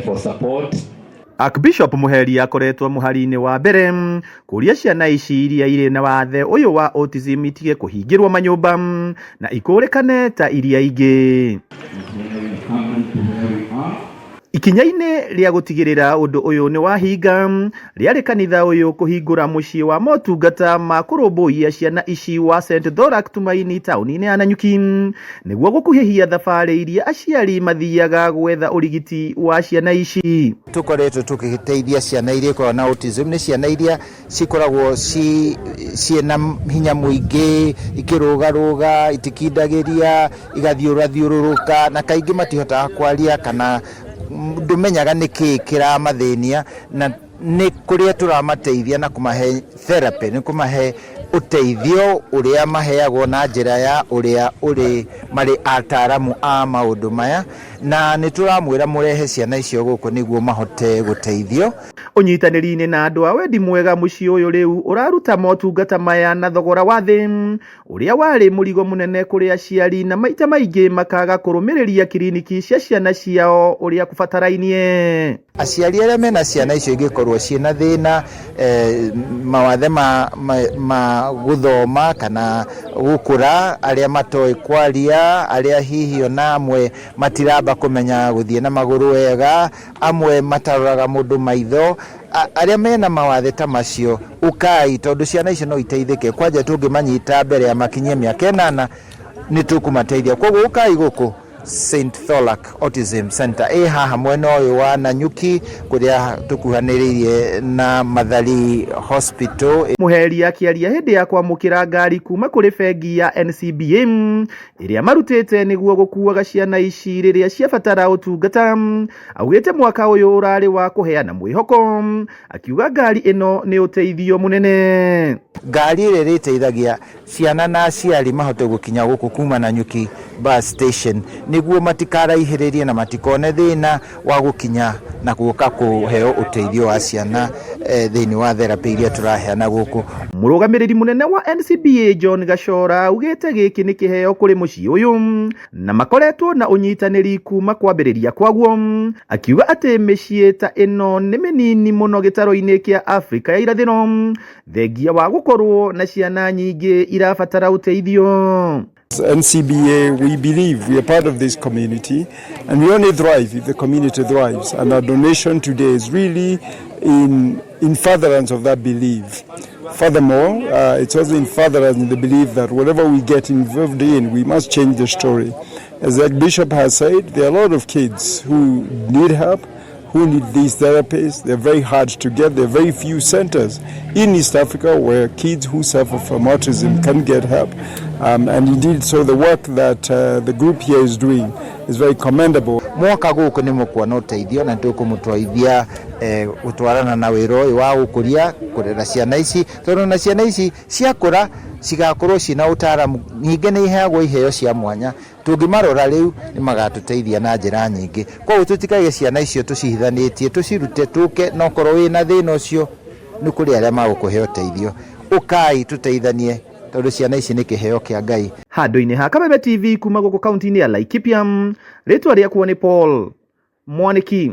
for support. Archbishop Muheri akoretwo muhari-ini wa mbere kuria ciana ici iria iri na wathe uyu wa autism itige kuhingirwo manyumba na ikurekane ta iria ingi. Ikinya-ini ria gutigirira undu uyu ni wahinga riari kanitha uyu kuhingura mucii wa motungata ma kurumbuia ciana ici wa St Thorak Tumaini tauni-ini ya Nanyuki niguo gukuhihia thabari iria aciari mathiaga gwetha urigiti wa ciana ici. Tukoretwo tukiteithia ciana iria ikoragwo na autism ni ciana iria cikoragwo ciena hinya muingi, ikirugaruga, itikindagiria, igathiuruka na kaingi matihotaga kwaria kana ndumenyaga niki kiramathĩnia, na ni kuria turamateithia na kumahe therapy, ni kumahe uteithio uria maheagwo na njira ya uria uri mari ataramu a maundu maya, na ni turamwira murehe ciana icio guku niguo mahote guteithio. Unyitanĩri-inĩ na andũ a wendi mwega mũciĩ ũyũ rĩu ũraruta motungata maya na thogora wa thĩ ũrĩa warĩ mũrigo mũnene kũrĩ aciari na maita maingĩ makaga kũrũmĩrĩria kiriniki cia ciana ciao ũrĩa kũbatarainie. Aciari arĩa mena ciana icio ingĩkorwo ciĩna thĩna mawathe ma guthoma kana gukura, arĩa matoĩ kwaria, arĩa hihi ona amwe matiramba kumenya guthie na maguru wega, amwe mataroraga mundu maitho, arĩa mena mawathe ta macio ukai tondu ciana icio no iteithike kwanja tungimanyita mbere ya makinyia mĩaka 8 ni tukumateithia. Koguo ukai guku St Thorak Autism Center haha mwena uyu wa Nanyuki kuria tukuhaniririe na Mathari Hospital. Muheri akiaria hindi ya kwamukira ngari kuma kuri bengi ya NCBA iria marutite niguo gukuaga ciana ici riria ciabatara utungata. Augite mwaka uyu urari wa kuheana mwihoko, akiuga ngari ino ni uteithio munene. Ngari ire riteithagia ciana na aciari mahote gukinya guku kuma Nanyuki bus station niguo matikaraihiririe na matikone thina wa gukinya na guka kuheo uteithio wa ciana thiini wa therapy iria turaheana guku. Murugamiriri munene wa NCBA John Gashora ugite giki ni kiheo kuri mucii uyu na makoretwo na unyitaniri kuma kwambiriria kwaguo, akiuga ati micii ta ino ni minini muno gitaro-ini kia Afrika ya irathiro thengia wa gukorwo na ciana nyingi irabatara uteithio. NCBA, we believe we are part of this community and we only thrive if the community thrives, and our donation today is really in furtherance of that belief. Furthermore, it's also in furtherance in the belief that whatever we get involved in, we must change the story. As the Archbishop has said, there are a lot of kids who need help, who need these therapies. They're very hard to get. There are very few centers in East Africa where kids who suffer from autism can get help. And indeed, so the work that the group here is doing is very commendable. Mwaka guku ni mukuona uteithio na tukumutwaithia gutwarana na wiro uyu wa gukuria kurera ciana ici, tondu na ciana ici ciakura cigakorwo cina utaramu nyingi ni iheagwo iheo cia mwanya. Tungimarora riu ni magatuteithia na njira nyingi. Koguo tutikage ciana icio tucihithanitie, tucirute tuke no korwo wina thina ucio ni kuri aria magukuheo uteithio. Ukai tuteithanie tondu ciana ici ni kiheo kia Ngai. Handu-ini ha Kameme TV kuma guku kaunti-ini ya Laikipia, ritwa riakwo ni Paul Mwaniki.